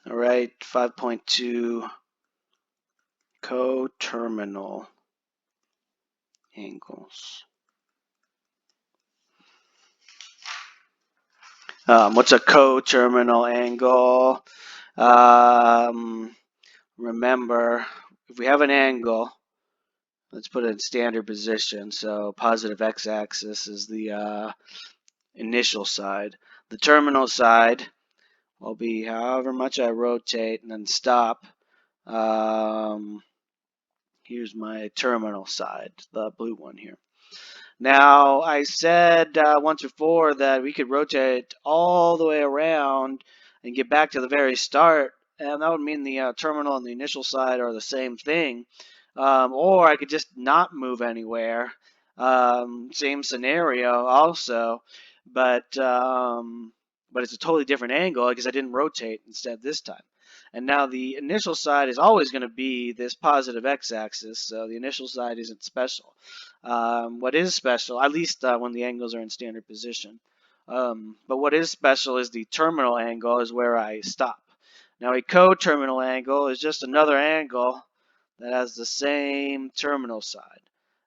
All right, 5.2 coterminal angles. What's a coterminal angle? Remember, if we have an angle, let's put it in standard position. So positive x-axis is the initial side. The terminal side will be however much I rotate and then stop. Here's my terminal side, the blue one here. Now, I said once before that we could rotate all the way around and get back to the very start, and that would mean the terminal and the initial side are the same thing. Or I could just not move anywhere. Same scenario also, but it's a totally different angle because I didn't rotate instead this time. And now the initial side is always going to be this positive x-axis, so the initial side isn't special. What is special, at least when the angles are in standard position, but what is special is the terminal angle is where I stop. Now a coterminal angle is just another angle that has the same terminal side.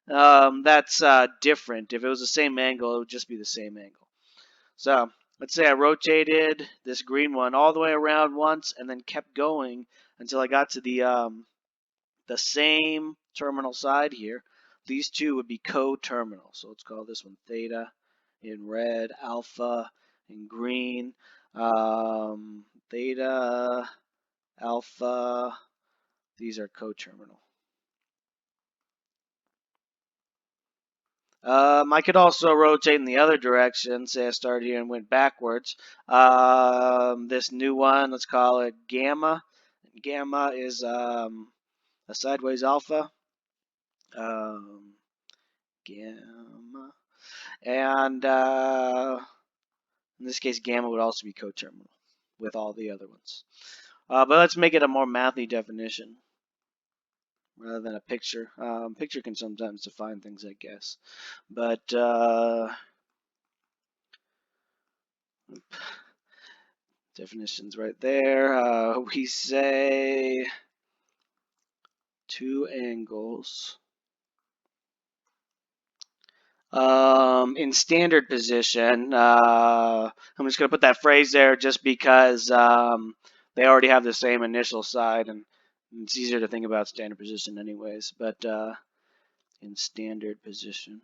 That's different. If it was the same angle, it would just be the same angle. So let's say I rotated this green one all the way around once and then kept going until I got to the same terminal side here. These two would be coterminal. So let's call this one theta in red, alpha in green. Theta, alpha, these are coterminal. I could also rotate in the other direction. Say I started here and went backwards. This new one, let's call it gamma. Gamma is a sideways alpha. Gamma. And in this case, gamma would also be coterminal with all the other ones. But let's make it a more mathy definition rather than a picture. Picture can sometimes define things, I guess. But definitions right there. We say two angles in standard position. I'm just going to put that phrase there just because they already have the same initial side, and it's easier to think about standard position anyways. But in standard position,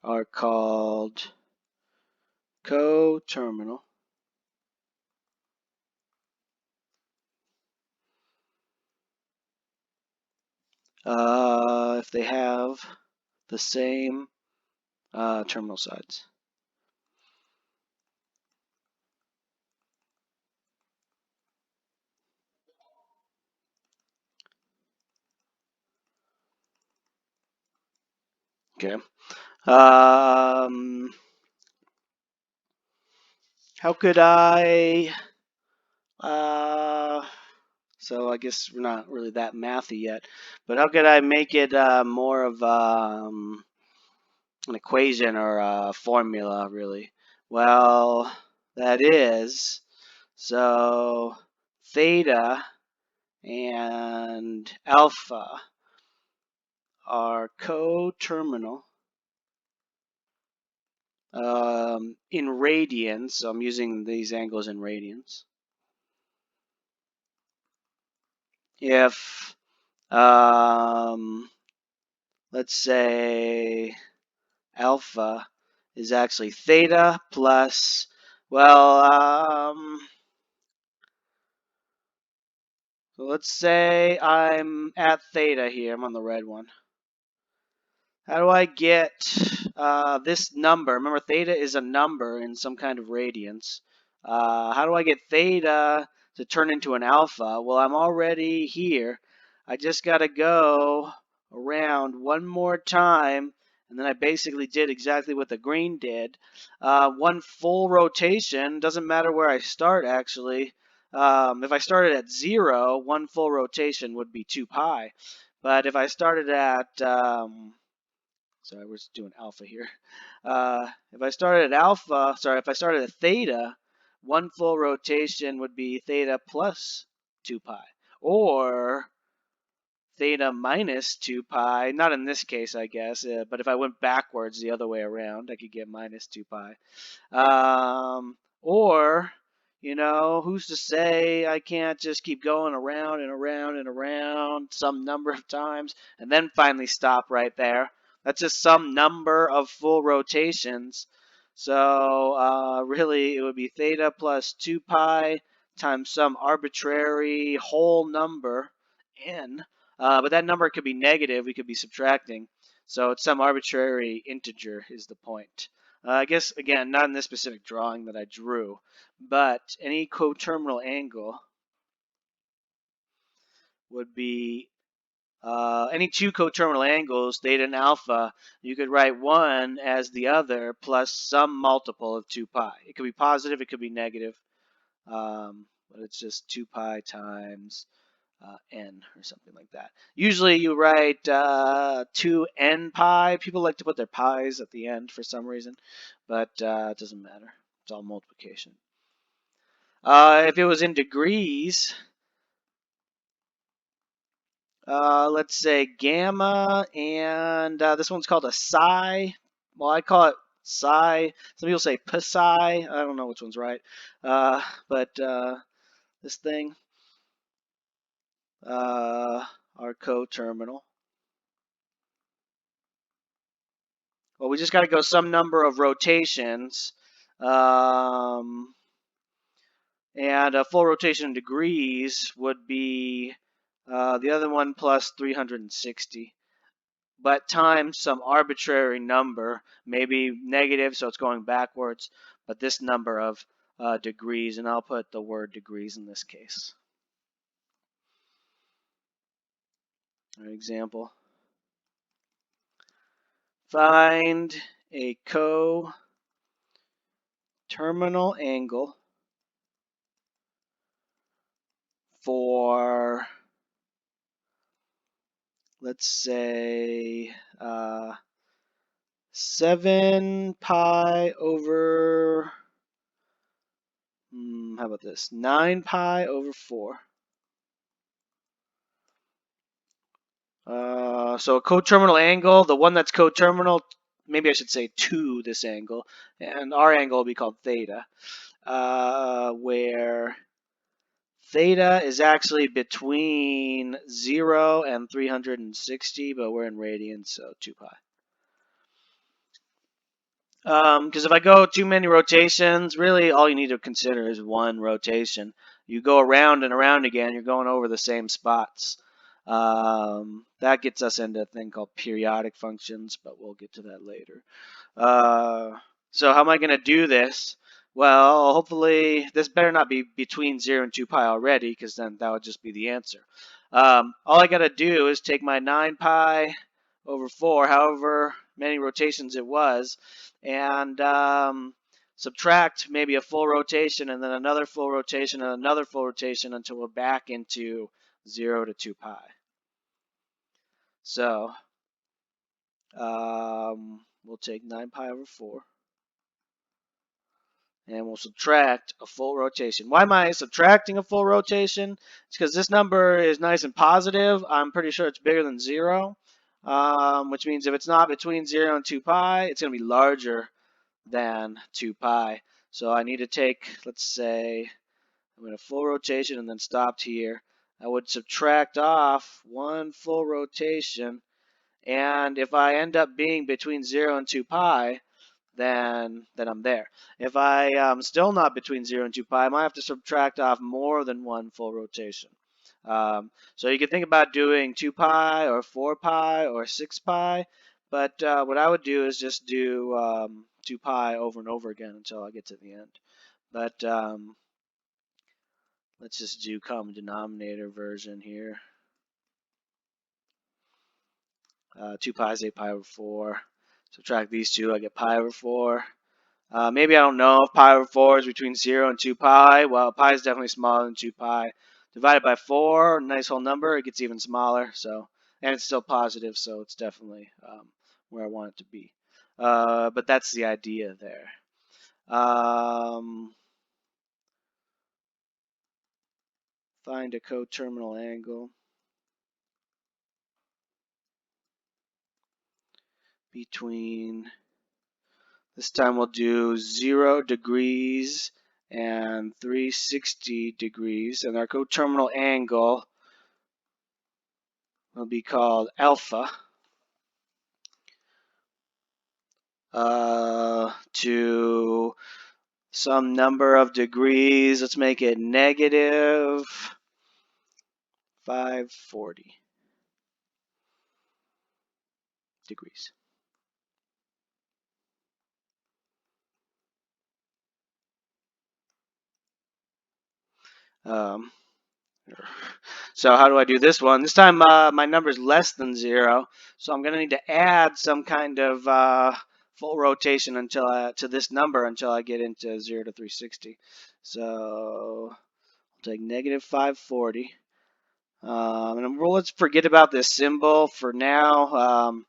are called coterminal. If they have the same terminal sides. Okay. How could I? So I guess we're not really that mathy yet, but how could I make it more of an equation or a formula, really? Well, that is, so theta and alpha are coterminal in radians, so I'm using these angles in radians. If, let's say, alpha is actually theta plus, well, so let's say I'm at theta here. I'm on the red one. How do I get this number? Remember, theta is a number in some kind of radians. How do I get theta to turn into an alpha? Well, I'm already here. I just got to go around one more time, and then I basically did exactly what the green did. One full rotation, doesn't matter where I start, actually. If I started at 0, one full rotation would be 2 pi. But if I started at Sorry, we're just doing alpha here. If I started at alpha, sorry, if I started at theta, one full rotation would be theta plus 2 pi. Or theta minus 2 pi, not in this case, I guess, but if I went backwards the other way around, I could get minus 2 pi. Or, who's to say I can't just keep going around and around and around some number of times and then finally stop right there. That's just some number of full rotations. So really it would be theta plus 2 pi times some arbitrary whole number, n. But that number could be negative. We could be subtracting. So it's some arbitrary integer is the point. I guess, again, not in this specific drawing that I drew, but any coterminal angle would be any two coterminal angles, theta and alpha, you could write one as the other plus some multiple of 2 pi. It could be positive, it could be negative, but it's just 2 pi times n or something like that. Usually you write 2n pi. People like to put their pi's at the end for some reason, but it doesn't matter. It's all multiplication. If it was in degrees, let's say gamma, and this one's called a psi. Well, I call it psi. Some people say psi. I don't know which one's right. But this thing, our coterminal. Well, we just got to go some number of rotations. And a full rotation in degrees would be the other one plus 360. But times some arbitrary number, maybe negative, so it's going backwards, but this number of degrees, and I'll put the word degrees in this case. An example. Find a coterminal angle for, let's say, 7 pi over, how about this, 9 pi over 4. So a coterminal angle, the one that's coterminal, maybe I should say to this angle, and our angle will be called theta, where theta is actually between 0 and 360, but we're in radians, so 2 pi. Because if I go too many rotations, really all you need to consider is one rotation. You go around and around again, you're going over the same spots. That gets us into a thing called periodic functions, but we'll get to that later. So how am I going to do this? Well, hopefully this better not be between 0 and 2 pi already, because then that would just be the answer. All I got to do is take my 9 pi over 4, however many rotations it was, and subtract maybe a full rotation and then another full rotation and another full rotation until we're back into 0 to 2 pi. So we'll take 9 pi over 4 and we'll subtract a full rotation. Why am I subtracting a full rotation? It's because this number is nice and positive. I'm pretty sure it's bigger than 0, which means if it's not between 0 and 2 pi, it's going to be larger than 2 pi. So I need to take, let's say, I'm going to full rotation and then stopped here. I would subtract off one full rotation, and if I end up being between 0 and 2 pi, then I'm there. If I am still not between 0 and 2 pi, I might have to subtract off more than one full rotation. So you can think about doing 2 pi or 4 pi or 6 pi, but what I would do is just do 2 pi over and over again until I get to the end. But let's just do common denominator version here. 2 pi is 8 pi over 4. Subtract these two, I get pi over 4. Maybe I don't know if pi over 4 is between 0 and 2 pi. Well, pi is definitely smaller than 2 pi. Divided by 4, nice whole number, it gets even smaller. So, and it's still positive, so it's definitely where I want it to be. But that's the idea there. Find a coterminal angle between, this time we'll do 0 degrees and 360 degrees, and our coterminal angle will be called alpha, to some number of degrees. Let's make it negative 540 degrees. Um, so how do I do this one? This time my number is less than 0, so I'm going to need to add some kind of full rotation until to this number until I get into 0 to 360. So I'll take negative 540. And let's forget about this symbol for now,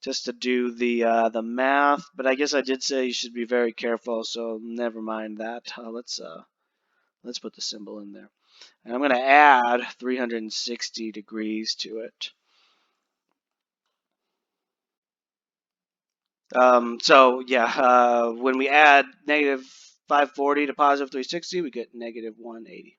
just to do the math. But I guess I did say you should be very careful, so never mind that. Let's put the symbol in there. And I'm going to add 360 degrees to it. So yeah, when we add negative 540 to positive 360, we get negative 180.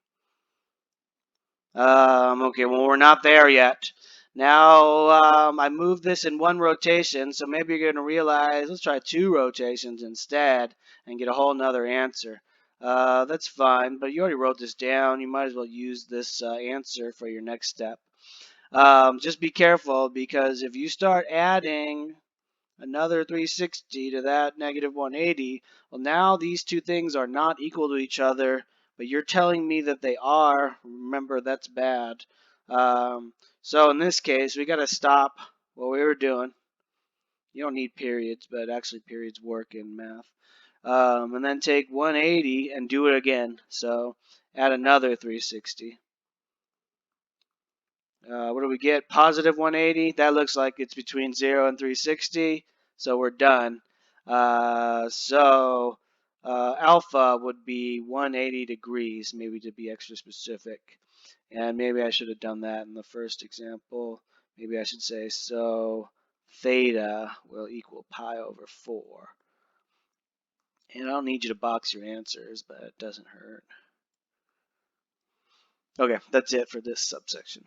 Okay, well, we're not there yet. Now, I moved this in one rotation, so maybe you're going to realize, let's try 2 rotations instead and get a whole nother answer. That's fine, but you already wrote this down. You might as well use this answer for your next step. Just be careful, because if you start adding another 360 to that negative 180, well, now these two things are not equal to each other, but you're telling me that they are. Remember, that's bad. So in this case, we got to stop what we were doing. You don't need periods, but actually periods work in math. And then take 180 and do it again. So add another 360. What do we get? Positive 180. That looks like it's between 0 and 360. So we're done. Alpha would be 180 degrees, maybe to be extra specific. And maybe I should have done that in the first example. Maybe I should say, so theta will equal pi over 4. And I don't need you to box your answers, but it doesn't hurt. Okay, that's it for this subsection.